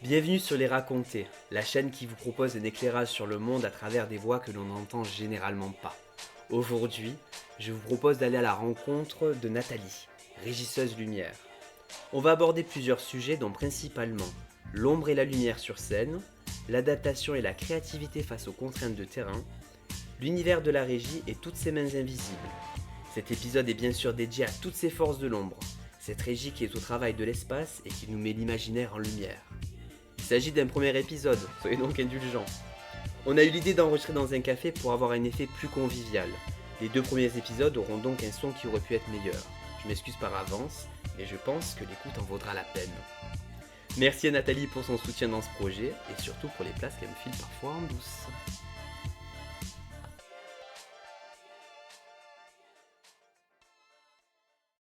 Bienvenue sur Les Racontés, la chaîne qui vous propose un éclairage sur le monde à travers des voix que l'on n'entend généralement pas. Aujourd'hui, je vous propose d'aller à la rencontre de Nathalie, régisseuse lumière. On va aborder plusieurs sujets dont principalement l'ombre et la lumière sur scène, l'adaptation et la créativité face aux contraintes de terrain, l'univers de la régie et toutes ses mains invisibles. Cet épisode est bien sûr dédié à toutes ces forces de l'ombre, cette régie qui est au travail de l'espace et qui nous met l'imaginaire en lumière. Il s'agit d'un premier épisode, soyez donc indulgents. On a eu l'idée d'enregistrer dans un café pour avoir un effet plus convivial. Les 2 premiers épisodes auront donc un son qui aurait pu être meilleur. Je m'excuse par avance, et je pense que l'écoute en vaudra la peine. Merci à Nathalie pour son soutien dans ce projet, et surtout pour les places qu'elle me file parfois en douce.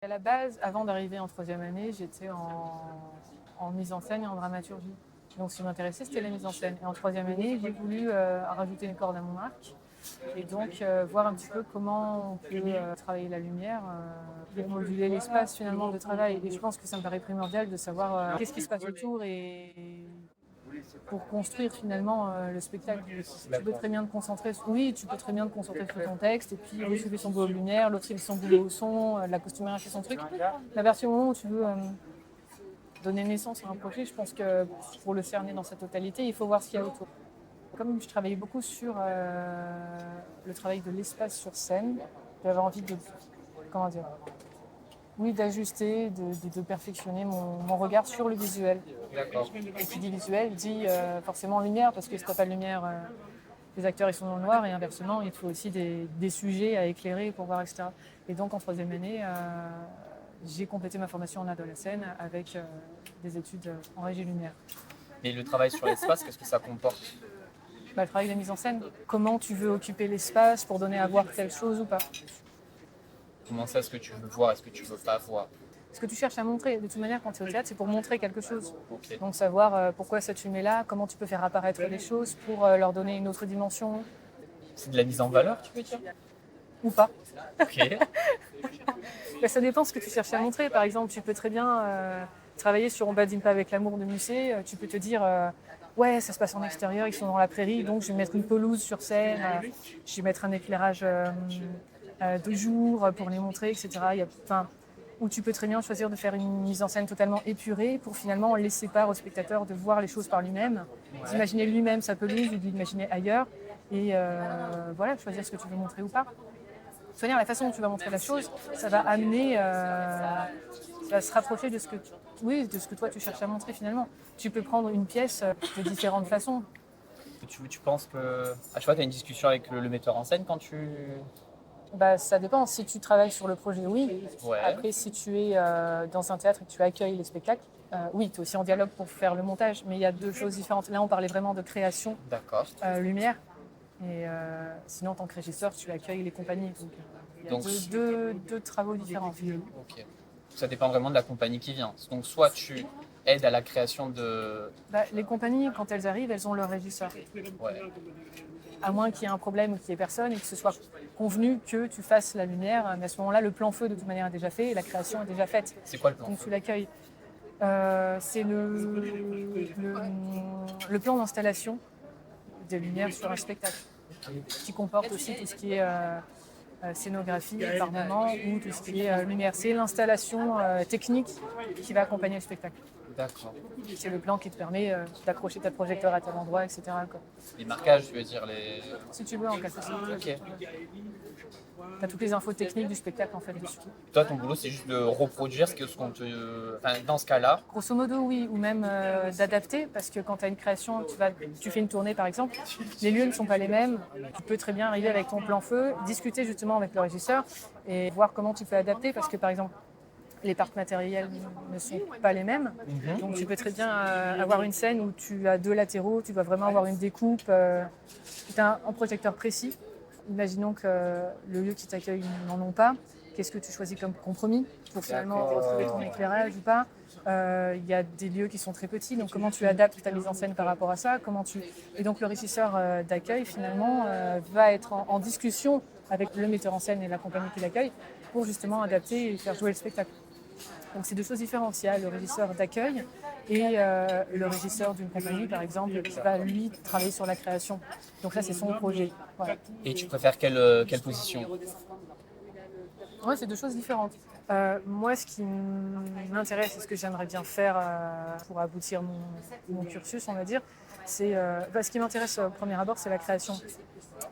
À la base, avant d'arriver en troisième année, j'étais en mise en scène et en dramaturgie. Donc, ce qui m'intéressait, c'était la mise en scène. Et en troisième année, j'ai voulu rajouter une corde à mon arc et donc voir un petit peu comment on peut travailler la lumière et moduler l'espace finalement de travail. Et je pense que ça me paraît primordial de savoir qu'est-ce qui se passe autour et pour construire finalement le spectacle. Tu peux très bien te concentrer sur, oui, tu peux très bien te concentrer sur ton texte et puis lui fait son boulot de lumière, l'autre il fait son boulot au son, la costumière fait son truc. La version au moment où tu veux donner naissance à un projet, je pense que pour le cerner dans sa totalité, il faut voir ce qu'il y a autour. Comme je travaillais beaucoup sur le travail de l'espace sur scène, j'avais envie de, comment dire, oui, d'ajuster, de perfectionner mon regard sur le visuel. D'accord. Et qui dit visuel dit forcément lumière, parce que si tu n'as pas de lumière, les acteurs ils sont dans le noir, et inversement, il te faut aussi des sujets à éclairer pour voir, etc. Et donc en troisième année, j'ai complété ma formation en art de la scène avec des études en régie lumière. Et le travail sur l'espace, qu'est-ce que ça comporte? Le travail de la mise en scène, comment tu veux occuper l'espace pour donner à voir telle chose ou pas. Comment ça, est-ce que tu veux voir, est-ce que tu veux pas voir? Ce que tu cherches à montrer, de toute manière, quand tu es au théâtre, c'est pour montrer quelque chose. Ok. Donc savoir pourquoi ça tu mets là, comment tu peux faire apparaître les choses pour leur donner une autre dimension C'est de la mise en valeur, tu veux dire? ou pas. Ok. Ça dépend ce que tu cherches à montrer. Par exemple, tu peux très bien travailler sur On badine pas avec l'amour de Musset. Tu peux te dire, ouais, ça se passe en extérieur, ils sont dans la prairie, donc je vais mettre une pelouse sur scène, je vais mettre un éclairage de jour pour les montrer, etc. Ou tu peux très bien choisir de faire une mise en scène totalement épurée pour finalement laisser part au spectateur de voir les choses par lui-même, d'imaginer lui-même sa pelouse ou d'imaginer ailleurs, et voilà, choisir ce que tu veux montrer ou pas. De toute manière, la façon dont tu vas montrer la chose, ça va amener, ça va se rapprocher de ce que toi tu cherches à montrer finalement. Tu peux prendre une pièce de différentes façons. Tu penses que... Ah, tu vois, tu as une discussion avec le metteur en scène quand tu... Ça dépend. Si tu travailles sur le projet, oui. Ouais. Après, si tu es dans un théâtre et que tu accueilles les spectacles, oui, tu es aussi en dialogue pour faire le montage. Mais il y a 2 choses différentes. Là, on parlait vraiment de création, D'accord. lumière. Et sinon, en tant que régisseur, tu accueilles les compagnies. Donc, il y a Donc, deux travaux différents. Ok. Ça dépend vraiment de la compagnie qui vient. Donc, soit tu aides à la création de... Les compagnies, quand elles arrivent, elles ont leur régisseur. Ouais. À moins qu'il y ait un problème ou qu'il n'y ait personne et que ce soit convenu que tu fasses la lumière. Mais à ce moment-là, le plan feu, de toute manière, est déjà fait et la création est déjà faite. C'est quoi le plan? Donc tu l'accueilles. C'est le plan d'installation des lumières sur un spectacle, qui comporte aussi tout ce qui est scénographie par moment ou tout ce qui est lumière. C'est l'installation technique qui va accompagner le spectacle. D'accord. C'est le plan qui te permet d'accrocher ta projecteur à tel endroit, etc. quoi. Les marquages, je veux dire, les... Si tu veux, en quelque sorte. Ok. Tu as toutes les infos techniques du spectacle en fait dessus. Toi, ton boulot, c'est juste de reproduire ce qu'on te... Enfin, dans ce cas-là... Grosso modo, oui, ou même d'adapter, parce que quand tu as une création, tu fais une tournée par exemple, les lieux ne sont pas les mêmes. Tu peux très bien arriver avec ton plan feu, discuter justement avec le régisseur et voir comment tu peux adapter, parce que par exemple, les parcs matériels ne sont pas les mêmes. Donc tu peux très bien avoir une scène où tu as 2 latéraux, tu dois vraiment avoir une découpe, tu as un projecteur précis. Imaginons que le lieu qui t'accueille n'en ont pas. Qu'est-ce que tu choisis comme compromis pour finalement retrouver ton éclairage ou pas? Il y a des lieux qui sont très petits, donc comment tu adaptes ta mise en scène par rapport à ça? Et donc le régisseur d'accueil finalement va être en discussion avec le metteur en scène et la compagnie qui l'accueille pour justement adapter et faire jouer le spectacle. Donc c'est deux choses différentes. Il y a le régisseur d'accueil et le régisseur d'une compagnie, par exemple, qui va lui travailler sur la création. Donc ça, c'est son projet. Voilà. Et tu préfères quelle position? Ouais, c'est deux choses différentes. Moi, ce qui m'intéresse et ce que j'aimerais bien faire pour aboutir mon cursus, on va dire, c'est ce qui m'intéresse au premier abord, c'est la création.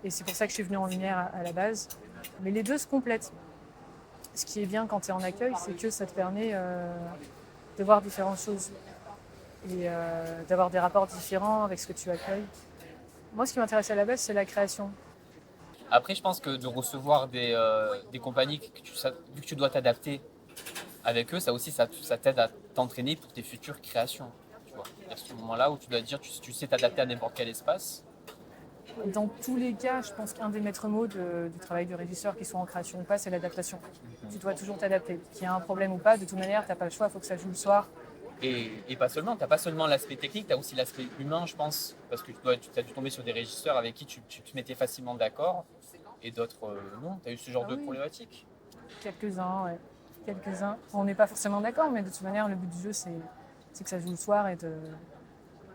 Et c'est pour ça que je suis venue en lumière à la base. Mais les deux se complètent. Ce qui est bien quand tu es en accueil, c'est que ça te permet de voir différentes choses et d'avoir des rapports différents avec ce que tu accueilles. Moi, ce qui m'intéresse à la base, c'est la création. Après, je pense que de recevoir des compagnies, vu que tu dois t'adapter avec eux, ça aussi, ça t'aide à t'entraîner pour tes futures créations. Tu vois. Il y a ce moment-là où tu dois te dire, tu sais t'adapter à n'importe quel espace. Dans tous les cas, je pense qu'un des maîtres mots du travail du régisseur, qu'il soit en création ou pas, c'est l'adaptation. Tu dois toujours t'adapter. Qu'il y ait un problème ou pas, de toute manière, tu n'as pas le choix, il faut que ça joue le soir. Et pas seulement, tu n'as pas seulement l'aspect technique, tu as aussi l'aspect humain, je pense, parce que tu as dû tomber sur des régisseurs avec qui tu te mettais facilement d'accord, et d'autres non. Tu as eu ce genre de problématique? Quelques-uns, ouais. Quelques-uns. On n'est pas forcément d'accord, mais de toute manière, le but du jeu, c'est que ça joue le soir et de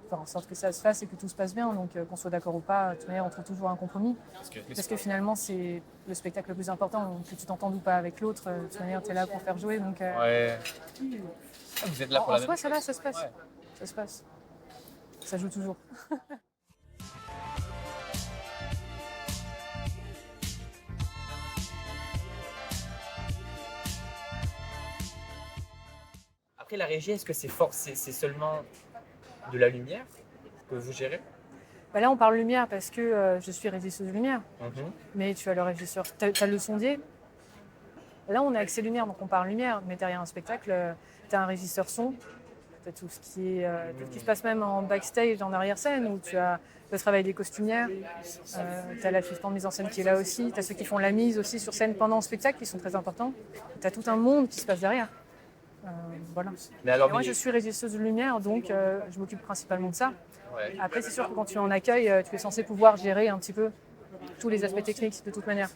faire en sorte que ça se fasse et que tout se passe bien. Donc qu'on soit d'accord ou pas, de toute manière, on trouve toujours un compromis. Parce que finalement, c'est le spectacle le plus important. Que tu t'entendes ou pas avec l'autre, de toute manière, tu es là pour faire jouer. Donc, ouais. Vous êtes là pour en la soi, même chose. ça se passe. Ouais. Ça se passe. Ça joue toujours. Après, la régie, est-ce que c'est seulement de la lumière que vous gérez? Là, on parle lumière parce que je suis régisseuse de lumière. Mais tu as le régisseur, tu as le sondier. Là, on est axé lumière, donc on parle lumière. Mais derrière un spectacle, tu as un régisseur son. Tu as tout ce qui se passe même en backstage, en arrière-scène, où tu as le travail des costumières. Tu as l'assistant de mise en scène qui est là aussi. Tu as ceux qui font la mise aussi sur scène pendant le spectacle, qui sont très importants. Tu as tout un monde qui se passe derrière. Voilà. Moi, je suis régisseuse de lumière, donc je m'occupe principalement de ça. Ouais. Après, c'est sûr que quand tu es en accueil, tu es censé pouvoir gérer un petit peu tous les aspects techniques de toute manière.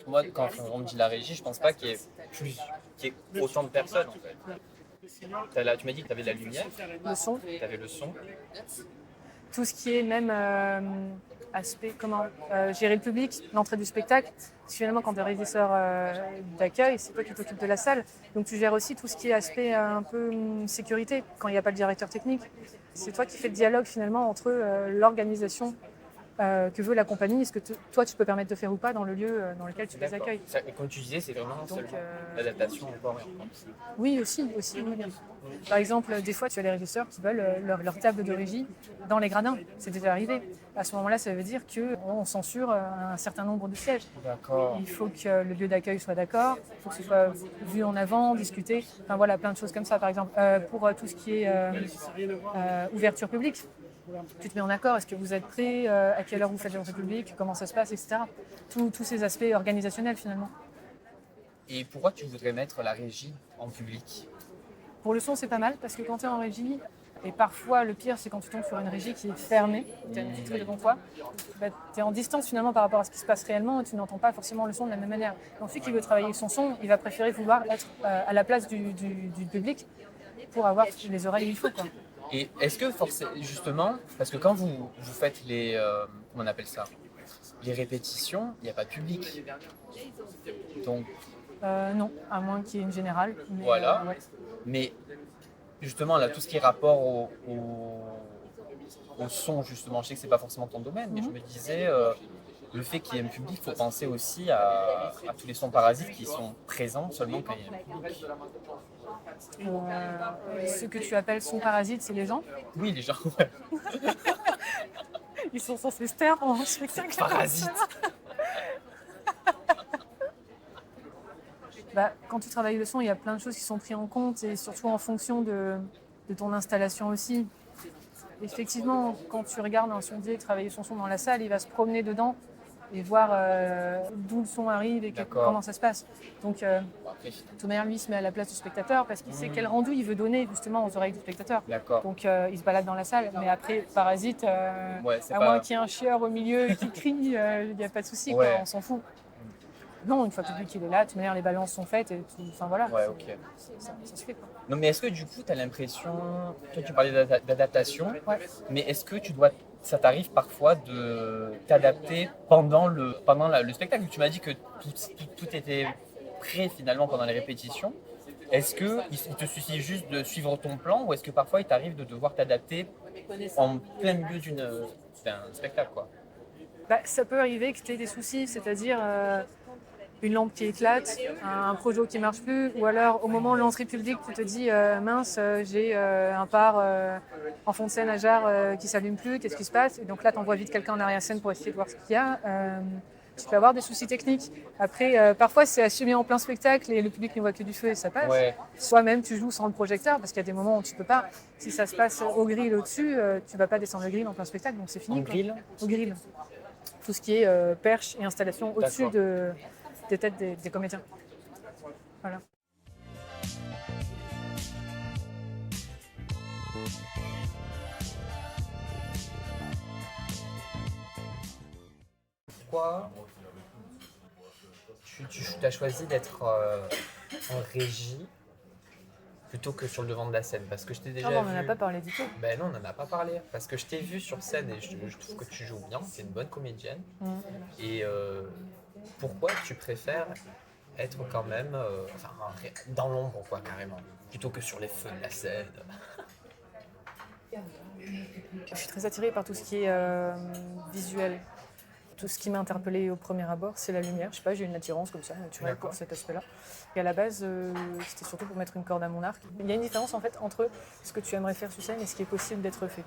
Moi, quand on me dit la régie, je pense pas qu'il y ait autant de personnes en fait. Tu m'as dit que tu avais de la lumière, Le son, tu avais le son. tout ce qui est même aspect, gérer le public, l'entrée du spectacle. Parce que finalement, quand tu es régisseur d'accueil, c'est toi qui t'occupes de la salle. Donc tu gères aussi tout ce qui est aspect un peu sécurité, quand il n'y a pas le directeur technique. C'est toi qui fais le dialogue finalement entre l'organisation que veut la compagnie, est-ce que toi tu peux permettre de faire ou pas dans le lieu dans lequel tu les accueilles. Et comme tu disais, c'est vraiment seulement l'adaptation au corps et en France. Oui, aussi, oui, bien. Par exemple, des fois, tu as les régisseurs qui veulent leur table de régie dans les gradins. C'est déjà arrivé. À ce moment-là, ça veut dire qu'on censure un certain nombre de sièges. D'accord. Il faut que le lieu d'accueil soit d'accord, il faut que ce soit vu en avant, discuté. Enfin voilà, plein de choses comme ça, par exemple. Pour tout ce qui est ouverture publique, tu te mets en accord, est-ce que vous êtes prêts, à quelle heure vous faites l'entrée publique, comment ça se passe, etc. Tous ces aspects organisationnels finalement. Et pourquoi tu voudrais mettre la régie en public? Pour le son, c'est pas mal parce que quand tu es en régie, et parfois le pire, c'est quand tu tombes sur une régie qui est fermée, tu as une vitrine devant toi, tu es en distance finalement par rapport à ce qui se passe réellement et tu n'entends pas forcément le son de la même manière. Donc celui qui veut travailler son son, il va préférer vouloir être à la place du public pour avoir les oreilles où il faut, quoi. Et est-ce que forcément, justement, parce que quand vous faites comment on appelle ça, les répétitions, il n'y a pas de public. Donc Non, à moins qu'il y ait une générale. Mais, voilà. Ouais. Mais justement, là, tout ce qui est rapport au son, justement, je sais que c'est pas forcément ton domaine, mais je me disais, le fait qu'il y ait un public, il faut penser aussi à tous les sons parasites qui sont présents seulement quand il y a un public. Ce que tu appelles son parasite, c'est les gens. Oui, les gens, ouais. Ils sont censés se taire en spectacle. Parasites. Quand tu travailles le son, il y a plein de choses qui sont prises en compte et surtout en fonction de ton installation aussi. Effectivement, quand tu regardes un sondier travailler son son dans la salle, il va se promener dedans et voir d'où le son arrive et comment ça se passe. Donc, de toute manière, lui, il se met à la place du spectateur parce qu'il sait quel rendu il veut donner justement aux oreilles du spectateur. D'accord. Donc, il se balade dans la salle. Mais après, parasite, Ouais, à moins qu'il y ait un chieur au milieu qui crie, il n'y a pas de souci, Ouais. quoi, on s'en fout. Non, une fois que le public il est là, de toute manière les balances sont faites et tout, enfin voilà, Ouais, ok. ça se fait quoi. Non, mais est-ce que du coup, tu as l'impression, toi tu parlais d'adaptation, Ouais. mais est-ce que ça t'arrive parfois de t'adapter pendant le spectacle? Tu m'as dit que tout était prêt finalement pendant les répétitions. Est-ce que il te suffit juste de suivre ton plan ou est-ce que parfois il t'arrive de devoir t'adapter en plein milieu d'un spectacle, quoi? Bah, ça peut arriver que tu aies des soucis, c'est-à-dire une lampe qui éclate, un projo qui marche plus, ou alors au moment de l'entrée publique, tu te dis mince, j'ai un par en fond de scène à Jarre qui s'allume plus, qu'est-ce qui se passe? Et donc là, tu envoies vite quelqu'un en arrière-scène pour essayer de voir ce qu'il y a. Tu peux avoir des soucis techniques. Après, parfois, c'est assumé en plein spectacle et le public ne voit que du feu et ça passe. Ouais. Soit même tu joues sans le projecteur, parce qu'il y a des moments où tu peux pas. Si ça se passe au grill au-dessus, tu vas pas descendre le grill en plein spectacle, donc c'est fini. En grill? Au grill. Tout ce qui est perche et installation au-dessus des têtes des comédiens. Voilà. Pourquoi tu as choisi d'être en régie plutôt que sur le devant de la scène? Parce que je t'ai déjà Ah bon, on vu. n'en a pas parlé du tout. Ben non, on n'en a pas parlé. Parce que je t'ai vu sur scène et je trouve que tu joues bien, tu es une bonne comédienne. Et pourquoi tu préfères être quand même dans l'ombre, quoi, carrément, plutôt que sur les feux de la scène? Je suis très attirée par tout ce qui est visuel. Tout ce qui m'a interpellée au premier abord, c'est la lumière. Je sais pas, j'ai une attirance comme ça, naturelle pour cet aspect-là. Et à la base, c'était surtout pour mettre une corde à mon arc. Il y a une différence en fait entre ce que tu aimerais faire sur scène et ce qui est possible d'être fait.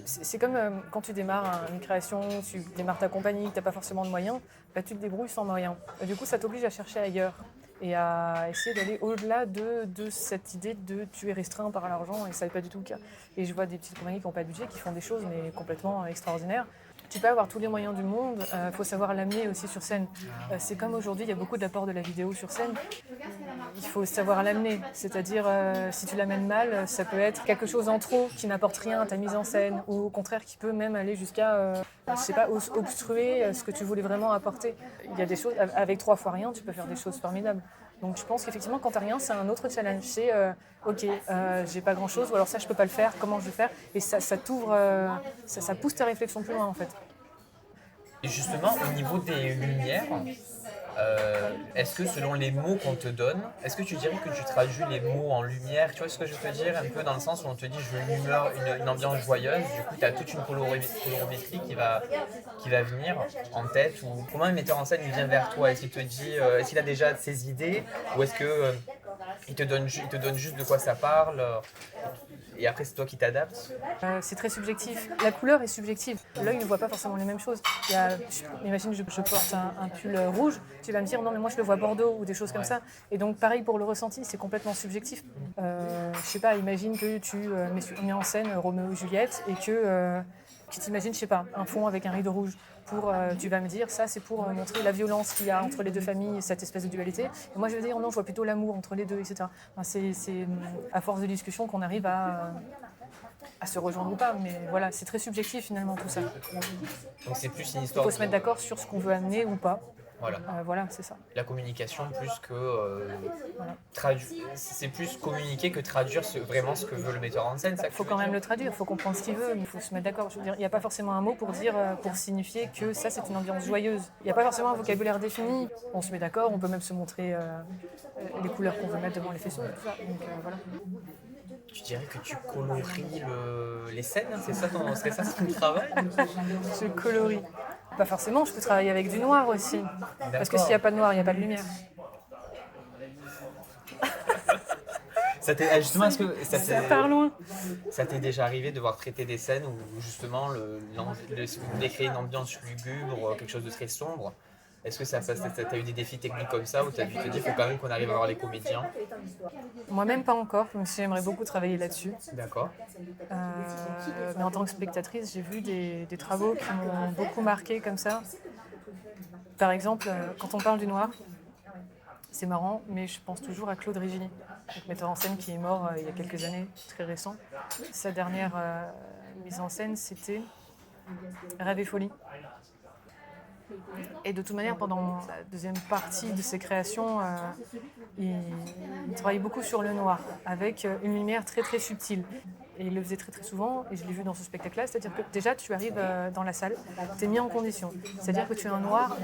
C'est comme quand tu démarres une création, tu démarres ta compagnie, tu n'as pas forcément de moyens, bah, tu te débrouilles sans moyens. Du coup, ça t'oblige à chercher ailleurs et à essayer d'aller au-delà de cette idée de tu es restreint par l'argent et ça n'est pas du tout le cas. Et je vois des petites compagnies qui n'ont pas de budget, qui font des choses mais complètement extraordinaires. Tu peux avoir tous les moyens du monde, faut savoir l'amener aussi sur scène. C'est comme aujourd'hui, il y a beaucoup d'apports de la vidéo sur scène. Il faut savoir l'amener, c'est-à-dire si tu l'amènes mal, ça peut être quelque chose en trop qui n'apporte rien à ta mise en scène ou au contraire qui peut même aller jusqu'à, je sais pas, obstruer ce que tu voulais vraiment apporter. Il y a des choses, avec 3 fois rien, tu peux faire des choses formidables. Donc je pense qu'effectivement, quand tu n'as rien, c'est un autre challenge. C'est ok, j'ai pas grand-chose, ou alors ça, je peux pas le faire, comment je vais faire? Et ça t'ouvre, ça pousse tes réflexions plus loin en fait. Et justement, au niveau des lumières, est-ce que selon les mots qu'on te donne, est-ce que tu dirais que tu traduis les mots en lumière? Tu vois ce que je veux dire? Un peu dans le sens où on te dit je veux une ambiance joyeuse, du coup tu as toute une colorimétrie qui va venir en tête. Ou comment un metteur en scène il vient vers toi? Est-ce qu'il te dit, est-ce qu'il a déjà ses idées? Ou est-ce que il te donne juste de quoi ça parle? Et après, c'est toi qui t'adaptes? C'est très subjectif. La couleur est subjective. L'œil ne voit pas forcément les mêmes choses. Imagine, je porte un pull rouge, tu vas me dire non, mais moi je le vois bordeaux ou des choses comme ça. Et donc, pareil pour le ressenti, c'est complètement subjectif. Je sais pas, imagine que tu mets en scène Roméo et Juliette et que tu t'imagines, je sais pas, un fond avec un rideau rouge. Tu vas me dire, ça c'est pour montrer la violence qu'il y a entre les deux familles, cette espèce de dualité. Et moi je vais dire, non, je vois plutôt l'amour entre les deux, etc. Enfin, c'est à force de discussion qu'on arrive à se rejoindre ou pas, mais voilà, c'est très subjectif finalement tout ça. Donc c'est plus une Il histoire faut se mettre d'accord sur ce qu'on veut amener ou pas. Voilà. Voilà, c'est ça. La communication plus que c'est plus communiquer que traduire vraiment ce que veut le metteur en scène. Il faut quand même le traduire, il faut comprendre ce qu'il veut, mais il faut se mettre d'accord. Je veux dire, il n'y a pas forcément un mot pour dire, pour signifier que ça c'est une ambiance joyeuse. Il n'y a pas forcément un vocabulaire défini. On se met d'accord, on peut même se montrer les couleurs qu'on veut mettre devant les faisceaux, tout ça. Donc voilà. Tu dirais que tu coloris les scènes, c'est ça ton travail? Je colorie. Pas forcément, je peux travailler avec du noir aussi. Parce que s'il n'y a pas de noir, il n'y a pas de lumière. Justement, est-ce que ça part loin. Ça t'est déjà arrivé de devoir traiter des scènes où justement vous voulez créer une ambiance lugubre, quelque chose de très sombre? Est-ce que t'as eu des défis techniques comme ça où tu as dû te dire qu'il faut quand même qu'on arrive à voir les comédiens? Moi-même pas encore, même si j'aimerais beaucoup travailler là-dessus. D'accord. Mais en tant que spectatrice, j'ai vu des travaux qui m'ont beaucoup marqué comme ça. Par exemple, quand on parle du noir, c'est marrant, mais je pense toujours à Claude Rigini, metteur en scène qui est mort il y a quelques années, très récent. Sa dernière mise en scène, c'était Rêve et folie. Et de toute manière, pendant la deuxième partie de ses créations, il travaille beaucoup sur le noir, avec une lumière très très subtile. Et il le faisait très très souvent, et je l'ai vu dans ce spectacle-là, c'est-à-dire que déjà tu arrives dans la salle, tu es mis en condition. C'est-à-dire que tu as un noir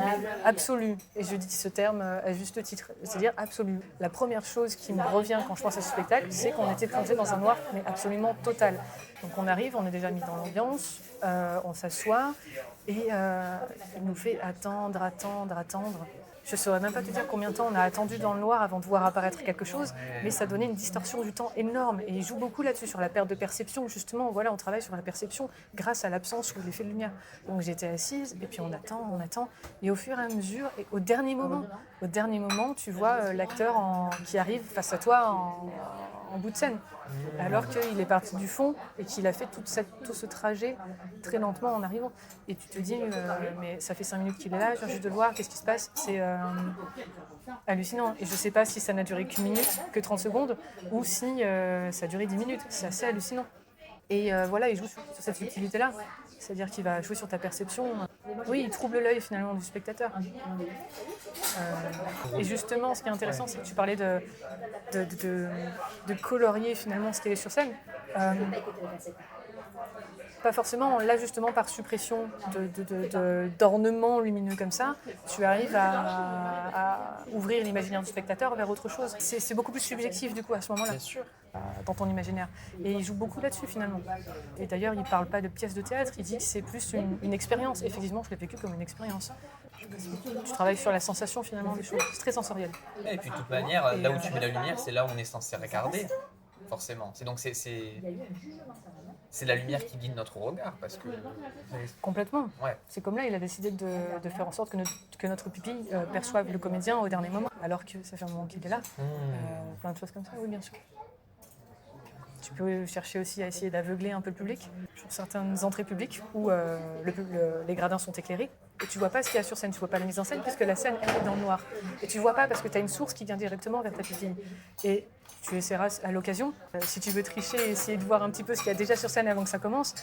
absolu, et je dis ce terme à juste titre, c'est-à-dire absolu. La première chose qui me revient quand je pense à ce spectacle, c'est qu'on était plongé dans un noir, mais absolument total. Donc on arrive, on est déjà mis dans l'ambiance, on s'assoit, et il nous fait attendre. Je ne saurais même pas te dire combien de temps on a attendu dans le noir avant de voir apparaître quelque chose, mais ça donnait une distorsion du temps énorme. Et il joue beaucoup là-dessus, sur la perte de perception. Justement, voilà, on travaille sur la perception grâce à l'absence ou l'effet de lumière. Donc j'étais assise, et puis on attend. Et au fur et à mesure, et au dernier moment, tu vois l'acteur qui arrive face à toi en bout de scène. Alors qu'il est parti du fond et qu'il a fait tout ce trajet très lentement en arrivant. Et tu te dis, mais ça fait 5 minutes qu'il est là, je viens juste de le voir, qu'est-ce qui se passe ? C'est hallucinant. Et je ne sais pas si ça n'a duré qu'une minute, que 30 secondes, ou si ça a duré 10 minutes. C'est assez hallucinant. Et voilà, il joue sur cette subtilité-là. C'est-à-dire qu'il va jouer sur ta perception. Oui, il trouble l'œil finalement du spectateur. Et justement, ce qui est intéressant, c'est que tu parlais de colorier finalement ce qu'il est sur scène. Pas forcément, là justement par suppression d'ornements lumineux comme ça, tu arrives à ouvrir l'imaginaire du spectateur vers autre chose. C'est beaucoup plus subjectif du coup à ce moment-là, dans ton imaginaire. Et il joue beaucoup là-dessus finalement. Et d'ailleurs, il ne parle pas de pièce de théâtre, il dit que c'est plus une expérience. Effectivement, je l'ai vécu comme une expérience. Tu travailles sur la sensation finalement des choses, c'est très sensoriel. Et puis de toute manière, là où tu mets la lumière, c'est là où on est censé regarder, forcément. C'est la lumière qui guide notre regard, parce que... Complètement. Ouais. C'est comme là, il a décidé de faire en sorte que notre pupille perçoive le comédien au dernier moment, alors que ça fait un moment qu'il est là. Plein de choses comme ça, oui, bien sûr. Tu peux chercher aussi à essayer d'aveugler un peu le public sur certaines entrées publiques où les gradins sont éclairés et tu vois pas ce qu'il y a sur scène, tu vois pas la mise en scène puisque la scène elle est dans le noir. Et tu vois pas parce que tu as une source qui vient directement vers ta pupille. Et tu essaieras à l'occasion, si tu veux tricher et essayer de voir un petit peu ce qu'il y a déjà sur scène avant que ça commence,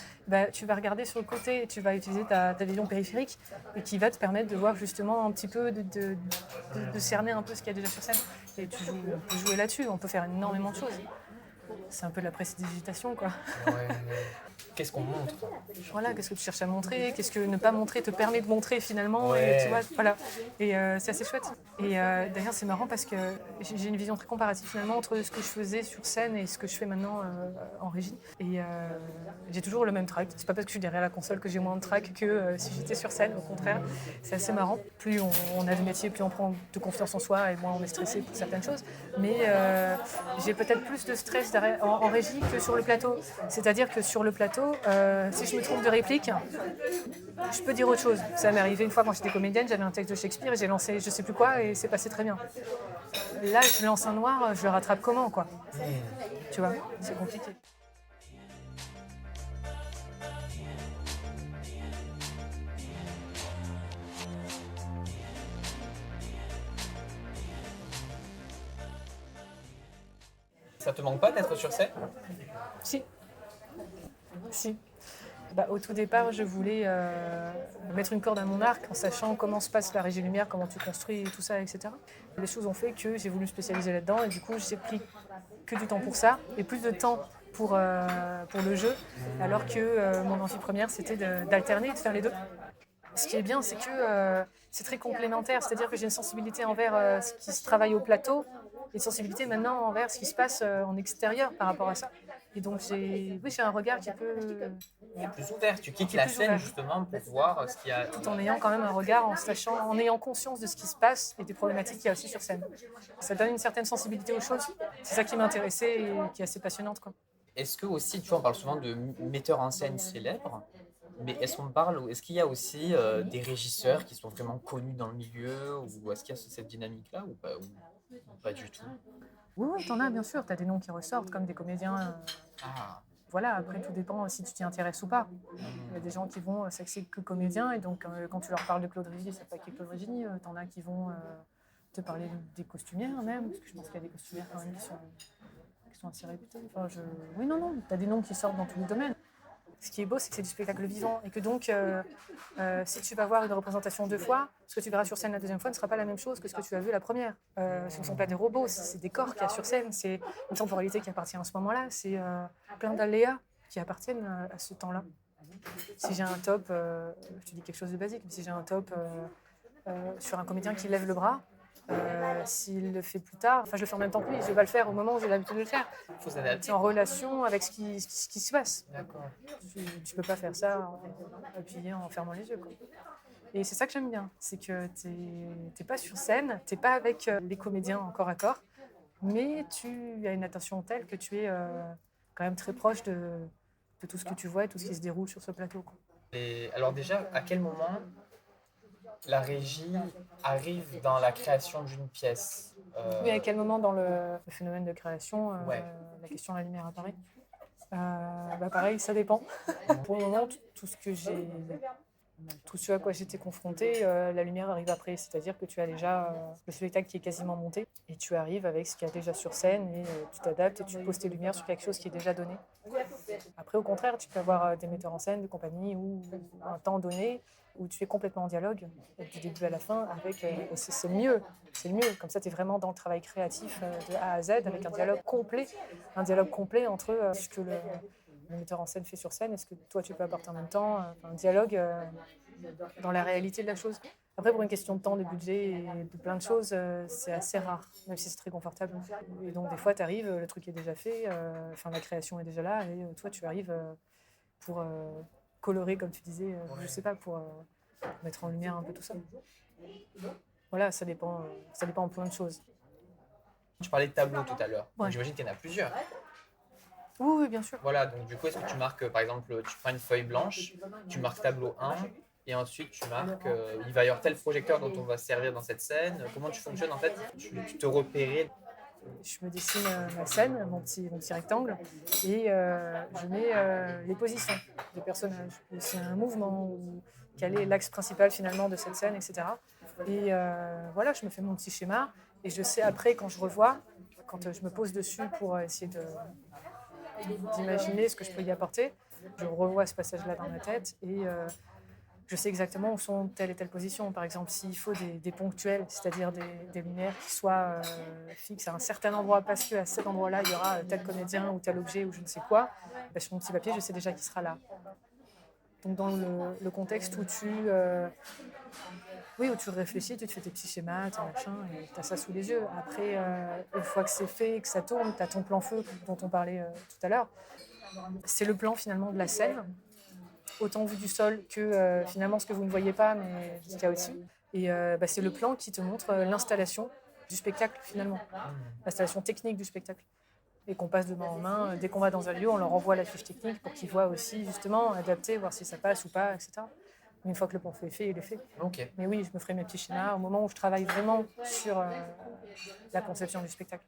tu vas regarder sur le côté et tu vas utiliser ta vision périphérique et qui va te permettre de voir justement un petit peu, de cerner un peu ce qu'il y a déjà sur scène. Et on peut jouer là-dessus, on peut faire énormément de choses. C'est un peu de la prestidigitation, quoi. Ouais. Qu'est-ce qu'on montre ? Voilà, qu'est-ce que tu cherches à montrer ? Qu'est-ce que ne pas montrer te permet de montrer finalement ? Ouais. Et tu vois, voilà. Et c'est assez chouette. Et d'ailleurs, c'est marrant parce que j'ai une vision très comparative finalement entre ce que je faisais sur scène et ce que je fais maintenant en régie. Et j'ai toujours le même track. C'est pas parce que je suis derrière la console que j'ai moins de track que si j'étais sur scène. Au contraire, c'est assez marrant. Plus on a de métier, plus on prend de confiance en soi et moins on est stressé pour certaines choses. Mais j'ai peut-être plus de stress en régie que sur le plateau. C'est-à-dire que sur le plateau, si je me trompe de réplique, je peux dire autre chose. Ça m'est arrivé une fois quand j'étais comédienne, j'avais un texte de Shakespeare et j'ai lancé je sais plus quoi et c'est passé très bien. Là, je lance un noir, je le rattrape comment, quoi ? Tu vois, c'est compliqué. Ça te manque pas d'être sur scène ? Si. Au tout départ, je voulais mettre une corde à mon arc en sachant comment se passe la régie lumière, comment tu construis tout ça, etc. Les choses ont fait que j'ai voulu me spécialiser là-dedans et du coup, j'ai pris que du temps pour ça et plus de temps pour le jeu, alors que mon envie première, c'était d'alterner et de faire les deux. Ce qui est bien, c'est que c'est très complémentaire, c'est-à-dire que j'ai une sensibilité envers ce qui se travaille au plateau et une sensibilité maintenant envers ce qui se passe en extérieur par rapport à ça. Et donc j'ai un regard qui peut... Tu es plus ouvert, tu quittes la scène justement pour voir ce qu'il y a... Tout en ayant quand même un regard, en ayant conscience de ce qui se passe et des problématiques qu'il y a aussi sur scène. Ça donne une certaine sensibilité aux choses. C'est ça qui m'intéressait et qui est assez passionnante, quoi. Est-ce que aussi, tu vois, on parle souvent de metteurs en scène célèbres, mais est-ce qu'il y a aussi des régisseurs qui sont vraiment connus dans le milieu, ou est-ce qu'il y a cette dynamique-là ou pas du tout? Oui, t'en as bien sûr. T'as des noms qui ressortent comme des comédiens. Voilà, après tout dépend si tu t'y intéresses ou pas. Il y a des gens qui vont s'axer que comédiens et donc quand tu leur parles de Claude Régis, c'est pas qui est Claude Régis, t'en as qui vont te parler des costumières même, parce que je pense qu'il y a des costumières quand même qui sont assez réputées. Oui, non, t'as des noms qui sortent dans tous les domaines. Ce qui est beau, c'est que c'est du spectacle vivant et que donc, si tu vas voir une représentation 2 fois, ce que tu verras sur scène la deuxième fois ne sera pas la même chose que ce que tu as vu la première. Ce ne sont pas des robots, c'est des corps qu'il y a sur scène, c'est une temporalité qui appartient à ce moment-là, c'est plein d'aléas qui appartiennent à ce temps-là. Si j'ai un top, je te dis quelque chose de basique, mais si j'ai un top sur un comédien qui lève le bras, s'il le fait plus tard, enfin je le fais en même temps que lui, je vais pas le faire au moment où j'ai l'habitude de le faire. Il faut s'adapter. C'est en relation avec ce qui se passe. D'accord. Tu peux pas faire ça appuyé en fermant les yeux, quoi. Et c'est ça que j'aime bien, c'est que t'es pas sur scène, t'es pas avec les comédiens en corps à corps, mais tu as une attention telle que tu es quand même très proche de tout ce que tu vois et tout ce qui se déroule sur ce plateau, quoi. Et alors déjà, à quel moment la régie arrive dans la création d'une pièce? Oui, à quel moment dans le phénomène de création, Ouais. la question de la lumière apparaît? Pareil, ça dépend. Pour le moment, tout ce à quoi j'étais confrontée, la lumière arrive après. C'est-à-dire que tu as déjà le spectacle qui est quasiment monté et tu arrives avec ce qu'il y a déjà sur scène et tu t'adaptes et tu poses tes lumières sur quelque chose qui est déjà donné. Après, au contraire, tu peux avoir des metteurs en scène, des compagnies ou un temps donné où tu es complètement en dialogue du début à la fin avec. Et c'est le mieux. C'est le mieux. Comme ça, tu es vraiment dans le travail créatif de A à Z avec un dialogue complet entre ce que le metteur en scène fait sur scène et ce que toi tu peux apporter en même temps. Un dialogue dans la réalité de la chose. Après, pour une question de temps, de budget et de plein de choses, c'est assez rare, même si c'est très confortable. Et donc, des fois, tu arrives, le truc est déjà fait, la création est déjà là, et toi, tu arrives pour colorer, comme tu disais, je sais pas, pour mettre en lumière un peu tout ça. Voilà, ça dépend en plein de choses. Tu parlais de tableaux tout à l'heure. Ouais. Donc, j'imagine qu'il y en a plusieurs. Oui, bien sûr. Voilà, donc du coup, est-ce que tu marques, par exemple, tu prends une feuille blanche, tu marques tableau 1, et ensuite tu marques, il va y avoir tel projecteur dont on va se servir dans cette scène. Comment tu fonctionnes en fait? Tu te repérais. Je me dessine ma scène, mon petit rectangle, et je mets les positions des personnages. Ou c'est un mouvement, ou quel est l'axe principal finalement de cette scène, etc. Et voilà, je me fais mon petit schéma, et je sais après, quand je revois, quand je me pose dessus pour essayer d'imaginer ce que je peux y apporter, je revois ce passage-là dans ma tête, et je sais exactement où sont telle et telle position. Par exemple, s'il faut des ponctuels, c'est-à-dire des lumières qui soient fixes à un certain endroit parce qu'à cet endroit-là, il y aura tel comédien ou tel objet ou je ne sais quoi, sur mon petit papier, je sais déjà qui sera là. Donc dans le contexte où où tu réfléchis, tu te fais tes petits schémas, tes machins, et tu as ça sous les yeux. Après, une fois que c'est fait, que ça tourne, tu as ton plan feu dont on parlait tout à l'heure. C'est le plan finalement de la scène, autant vu du sol que finalement ce que vous ne voyez pas, mais ce qu'il y a au-dessus. Et c'est le plan qui te montre l'installation du spectacle finalement, l'installation technique du spectacle. Et qu'on passe de main en main. Dès qu'on va dans un lieu, on leur envoie la fiche technique pour qu'ils voient aussi justement adapter, voir si ça passe ou pas, etc. Mais une fois que le plan est fait, il est fait. Ok. Mais oui, je me ferai mes petits schémas au moment où je travaille vraiment sur la conception du spectacle.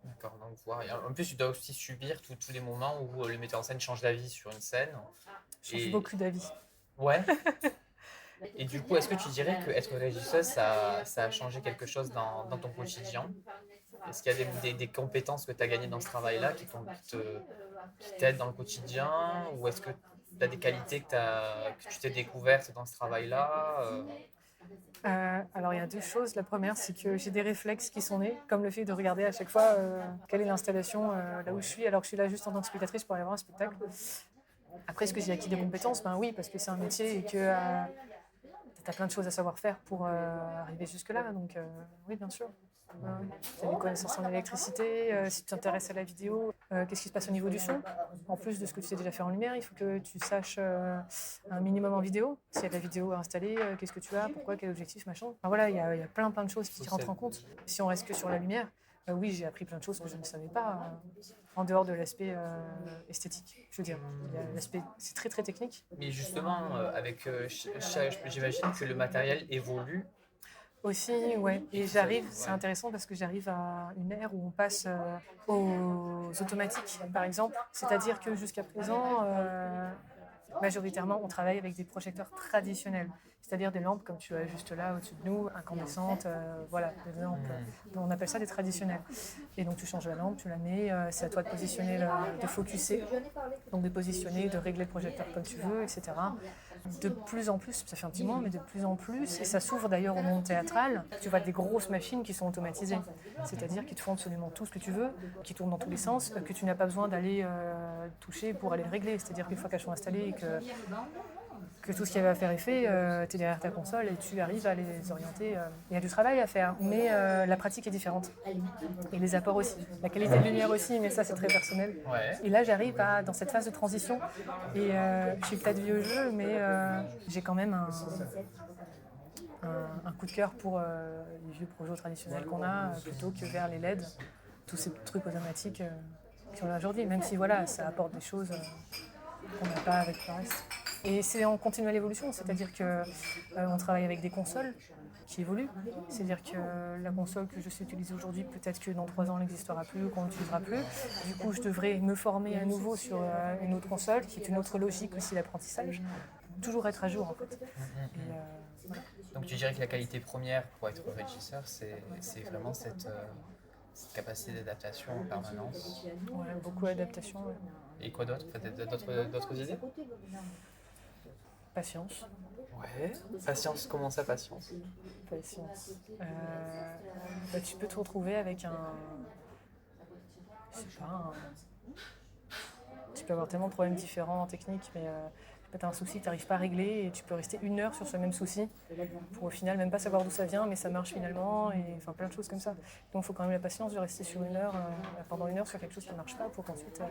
D'accord, donc voilà. En plus, tu dois aussi subir tous les moments où le metteur en scène change d'avis sur une scène. Je change beaucoup d'avis. Ouais. Et du coup, est-ce que tu dirais que être régisseuse, ça a changé quelque chose dans ton quotidien? Est-ce qu'il y a des compétences que tu as gagnées dans ce travail-là qui t'aident dans le quotidien? Ou est-ce que tu as des qualités que tu t'es découvertes dans ce travail-là? Alors il y a deux choses. La première, c'est que j'ai des réflexes qui sont nés, comme le fait de regarder à chaque fois quelle est l'installation là où je suis, alors que je suis là juste en tant que spectatrice pour aller voir un spectacle. Après, est-ce que j'ai acquis des compétences? Oui, parce que c'est un métier et que tu as plein de choses à savoir faire pour arriver jusque-là. Donc oui, bien sûr. Tu as des connaissances en électricité, si tu t'intéresses à la vidéo, qu'est-ce qui se passe au niveau du son? En plus de ce que tu sais déjà faire en lumière, il faut que tu saches un minimum en vidéo. S'il y a de la vidéo à installer, qu'est-ce que tu as, pourquoi, quel objectif, machin. Enfin, voilà, il y a plein de choses qui rentrent en compte. Si on reste que sur la lumière, oui, j'ai appris plein de choses que je ne savais pas, en dehors de l'aspect esthétique, je veux dire. L'aspect, c'est très très technique. Mais justement, j'imagine que le matériel évolue. Aussi, ouais. Et j'arrive, c'est intéressant parce que j'arrive à une ère où on passe aux automatiques, par exemple. C'est-à-dire que jusqu'à présent, Majoritairement, on travaille avec des projecteurs traditionnels, c'est-à-dire des lampes comme tu as juste là au-dessus de nous, incandescentes, voilà, des lampes. On appelle ça des traditionnels. Et donc tu changes la lampe, tu la mets, c'est à toi de positionner, de focuser, donc de positionner, de régler le projecteur comme tu veux, etc. De plus en plus, ça fait un petit moment, mais de plus en plus, et ça s'ouvre d'ailleurs au monde théâtral, tu vois des grosses machines qui sont automatisées, c'est-à-dire qui te font absolument tout ce que tu veux, qui tournent dans tous les sens, que tu n'as pas besoin d'aller toucher pour aller le régler, c'est-à-dire qu'une fois qu'elles sont installées et que tout ce qui avait à faire est fait, tu es derrière ta console et tu arrives à les orienter. Il y a du travail à faire, mais la pratique est différente. Et les apports aussi. La qualité de lumière aussi, mais ça c'est très personnel. Ouais. Et là j'arrive dans cette phase de transition. Et je suis peut-être vieux jeu, mais j'ai quand même un coup de cœur pour les vieux projets traditionnels qu'on a, plutôt que vers les LED, tous ces trucs automatiques qu'on a aujourd'hui, même si voilà, ça apporte des choses qu'on n'a pas avec le reste. Et c'est en continuelle évolution, c'est-à-dire qu'on travaille avec des consoles qui évoluent. C'est-à-dire que la console que je sais utiliser aujourd'hui, peut-être que dans 3 ans, elle n'existera plus ou qu'on n'utilisera plus. Du coup, je devrais me former à nouveau sur une autre console, qui est une autre logique aussi d'apprentissage. Toujours être à jour, en fait. Et, voilà. Donc tu dirais que la qualité première pour être régisseur, c'est vraiment cette capacité d'adaptation en permanence. Ouais, beaucoup d'adaptation. Ouais. Et quoi d'autre? D'autres idées? Patience. Ouais. Patience, comment ça, patience? Patience. Tu peux te retrouver avec je sais pas, tu peux avoir tellement de problèmes différents, techniques, mais tu as un souci que tu n'arrives pas à régler et tu peux rester 1 heure sur ce même souci pour au final même pas savoir d'où ça vient, mais ça marche finalement, et enfin plein de choses comme ça. Donc il faut quand même la patience de rester sur 1 heure, pendant 1 heure sur quelque chose qui ne marche pas, pour qu'ensuite,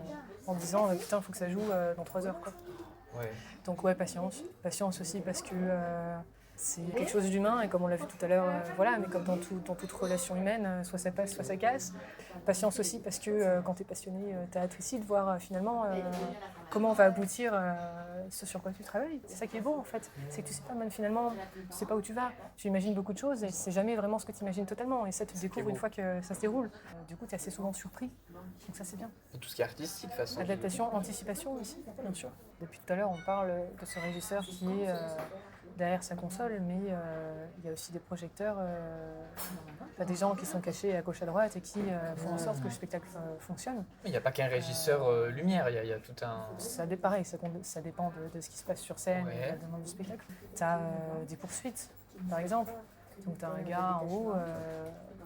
en disant putain, il faut que ça joue dans 3 heures, quoi. Ouais. Donc ouais, patience. Patience aussi parce que c'est quelque chose d'humain, et comme on l'a vu tout à l'heure, voilà, mais comme dans toute relation humaine, soit ça passe, soit ça casse. Patience aussi parce que quand tu es passionné, tu as hâte aussi de voir finalement comment va aboutir ce sur quoi tu travailles. C'est ça qui est beau en fait, c'est que tu sais pas, même finalement, tu sais pas où tu vas. Tu imagines beaucoup de choses et c'est jamais vraiment ce que tu imagines totalement, et ça tu découvres une fois que ça se déroule. Du coup, tu es assez souvent surpris, donc ça c'est bien. Et tout ce qui est artistique, de toute façon. Adaptation, anticipation aussi, bien sûr. Depuis tout à l'heure, on parle de ce régisseur qui est derrière sa console, mais il y a aussi des projecteurs, des gens qui sont cachés à gauche à droite et qui font en sorte que le spectacle fonctionne. Il n'y a pas qu'un régisseur lumière, il y a tout un... Pareil, ça dépend de ce qui se passe sur scène, Ouais. et de la demande du spectacle. Tu as des poursuites, par exemple. Donc tu as un gars en haut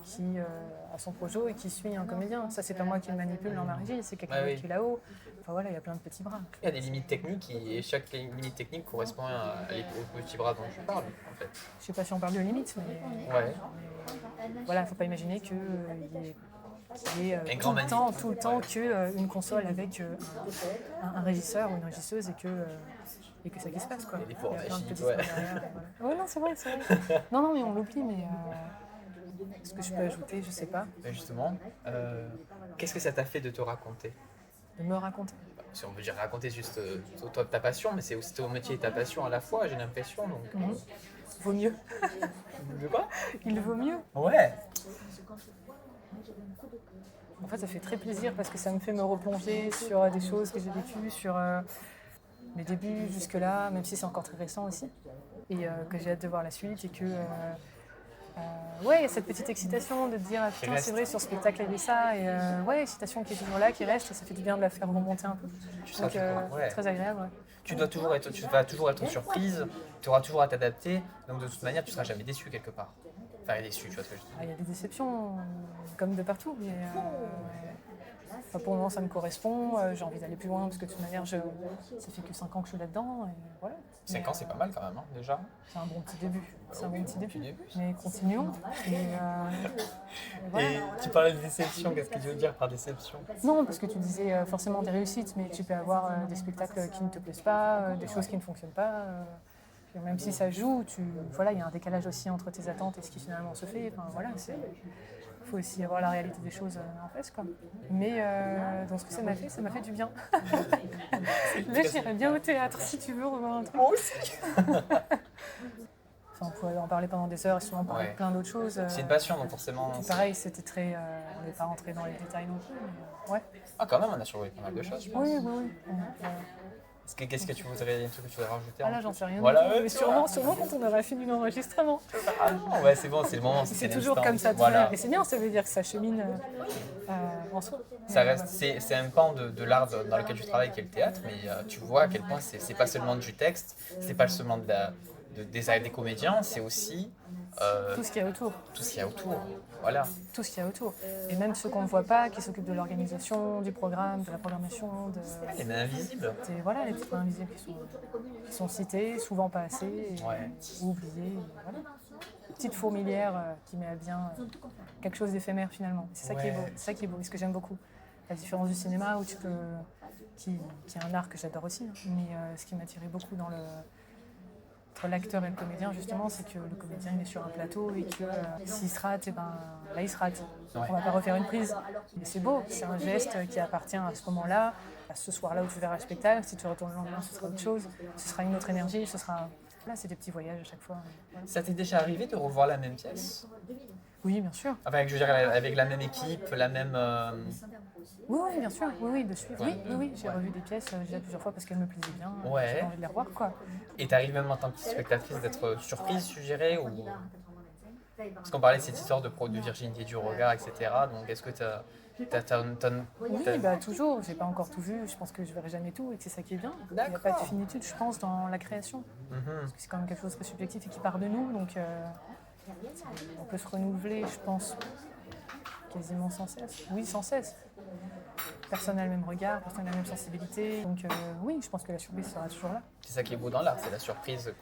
qui a son projo et qui suit un comédien. Ça, c'est pas moi qui le manipule dans ma régie, c'est quelqu'un Ouais, oui. qui est là-haut. Enfin voilà, il y a plein de petits bras. Il y a des limites techniques et chaque limite technique correspond au petit bras dont je parle, en fait. Je sais pas si on parle de limites, mais Ouais. voilà, il ne faut pas imaginer qu'il y ait Un grand tout le temps qu'une console avec un régisseur ou une régisseuse et que ça qui se passe, quoi. Et des pauvres Il y a plein de machines, petits ouais. trucs derrière, voilà. Ouais, non, c'est vrai, c'est vrai. Non, mais on l'oublie, mais ce que je peux ajouter, je sais pas, Et justement, qu'est-ce que ça t'a fait de te raconter? de me raconter. Si on veut dire raconter juste toi ta passion, mais c'est aussi ton métier et ta passion à la fois, j'ai l'impression. Donc... Vaut mieux. De quoi? Il vaut mieux. Ouais. En fait, ça fait très plaisir parce que ça me fait me replonger sur des choses que j'ai vécues, sur mes débuts jusque-là, même si c'est encore très récent aussi, et que j'ai hâte de voir la suite, et que ouais, il y a cette petite excitation de te dire putain, reste. c'est vrai, sur ce spectacle il y avait ça, et ouais, excitation qui est toujours là, qui reste, et ça fait du bien de la faire remonter un peu. seras Donc toujours- ouais. très agréable. Ouais. Tu vas toujours être surprise, tu auras toujours à t'adapter, donc de toute manière tu seras jamais déçu quelque part. Enfin déçu, tu vois ce que je dis. Il y a des déceptions comme de partout, mais pour le moment ça me correspond, j'ai envie d'aller plus loin parce que de toute manière ça fait que 5 ans que je suis là-dedans, et voilà. 5 ans c'est pas mal quand même, hein, déjà. C'est un bon petit début. C'est un oui, bon petit un début. petit début. Mais continuons. Et voilà. Et tu parlais de déception, qu'est-ce que tu veux dire par déception? Non, parce que tu disais forcément des réussites, mais tu peux avoir des spectacles qui ne te plaisent pas, des choses qui ne fonctionnent pas. Et même si ça joue, voilà, il y a un décalage aussi entre tes attentes et ce qui finalement se fait. Enfin, voilà, il faut aussi avoir la réalité des choses en face, quoi. Mais dans ce que ça m'a fait du bien. Là, j'irais bien au théâtre si tu veux revoir un truc. Moi aussi. Enfin, on pourrait en parler pendant des heures et souvent parler de plein d'autres choses. C'est une passion, donc forcément... Puis pareil, c'était très... on n'est pas rentré dans les détails non plus, mais ouais. Ah quand même, on a survolé pas mal de choses, je pense. Oui. Qu'est-ce que tu voudrais rajouter Ah là, j'en sais rien Voilà, du tout, ouais, mais tu vois. sûrement quand on aura fini l'enregistrement. Ah non, ouais, c'est bon, c'est le moment. C'est toujours comme ça, Voilà. et c'est bien, ça veut dire que ça chemine en soi. Ça Mais, reste, c'est un pan de l'art dans lequel tu travailles, qui est le théâtre, mais tu vois à quel point c'est pas seulement du texte, c'est pas seulement des comédiens, c'est aussi tout ce qu'il y a autour. tout ce qu'il y a autour. Voilà. Tout ce qu'il y a autour. Et même ceux qu'on ne voit pas, qui s'occupent de l'organisation, du programme, de la programmation, Les mains invisibles. voilà, les petits points invisibles qui sont cités, souvent pas assez, Ouais. ou oubliés. Et voilà. Petite fourmilière qui met à bien quelque chose d'éphémère finalement. C'est ça qui est beau. C'est ça qui est beau. Et ce que j'aime beaucoup. La différence du cinéma où qui est un art que j'adore aussi. Mais ce qui m'attirait beaucoup entre l'acteur et le comédien, justement, c'est que le comédien il est sur un plateau et que s'il se rate, et ben, là il se rate. Ouais. On va pas refaire une prise. Mais c'est beau, c'est un geste qui appartient à ce moment-là, à ce soir-là où tu verras le spectacle. Si tu retournes le lendemain, ce sera autre chose. Ce sera une autre énergie, ce sera... Là, c'est des petits voyages à chaque fois. Voilà. Ça t'est déjà arrivé de revoir la même pièce? Oui, bien sûr. Enfin, je veux dire, avec la même équipe, la même. Oui, oui, bien sûr. Oui, oui, de suivre. Oui. J'ai revu des pièces déjà plusieurs fois parce qu'elles me plaisaient bien. Ouais. J'avais envie de les revoir, quoi. Et t'arrives même en tant que spectatrice d'être surprise, suggérée ou... Parce qu'on parlait de cette histoire de virginité du regard, etc. Donc, est-ce que Oui, bah toujours. J'ai pas encore tout vu. Je pense que je verrai jamais tout et que c'est ça qui est bien. Il n'y a pas de finitude, je pense, dans la création. Parce que c'est quand même quelque chose de très subjectif et qui part de nous. Donc, on peut se renouveler, je pense, quasiment sans cesse. Oui, sans cesse. Personne n'a le même regard, personne n'a la même sensibilité. Donc oui, je pense que la surprise sera toujours là. C'est ça qui est beau dans l'art, c'est la surprise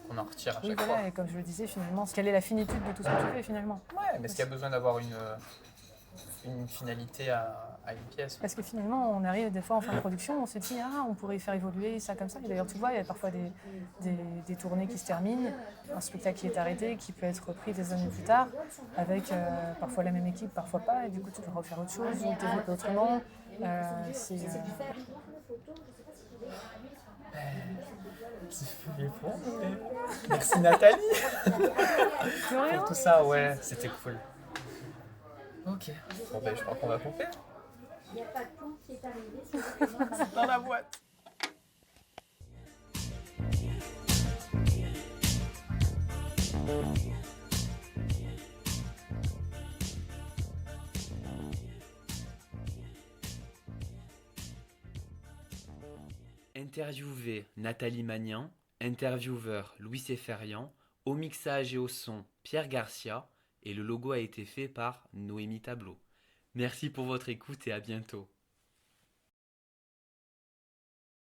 qu'on en retire à chaque fois. Voilà, et comme je le disais, finalement, quelle est la finitude de tout ce que tu fais, finalement? Ouais, mais est-ce qu'il y a besoin d'avoir une finalité à une pièce? Parce que finalement, on arrive des fois en fin de production, on se dit, ah, on pourrait faire évoluer ça comme ça. Et d'ailleurs, tu vois, il y a parfois des tournées qui se terminent, un spectacle qui est arrêté, qui peut être repris des années plus tard, avec parfois la même équipe, parfois pas, et du coup, tu dois refaire autre chose ou développer autrement. Merci Nathalie De rien. pour tout ça, ouais, c'était cool. Ok, bon ben je crois qu'on va couper. C'est dans la boîte. Interviewé Nathalie Magnan, intervieweur Louis Seferian, au mixage et au son Pierre Garcia, et le logo a été fait par Noémie Tableau. Merci pour votre écoute et à bientôt.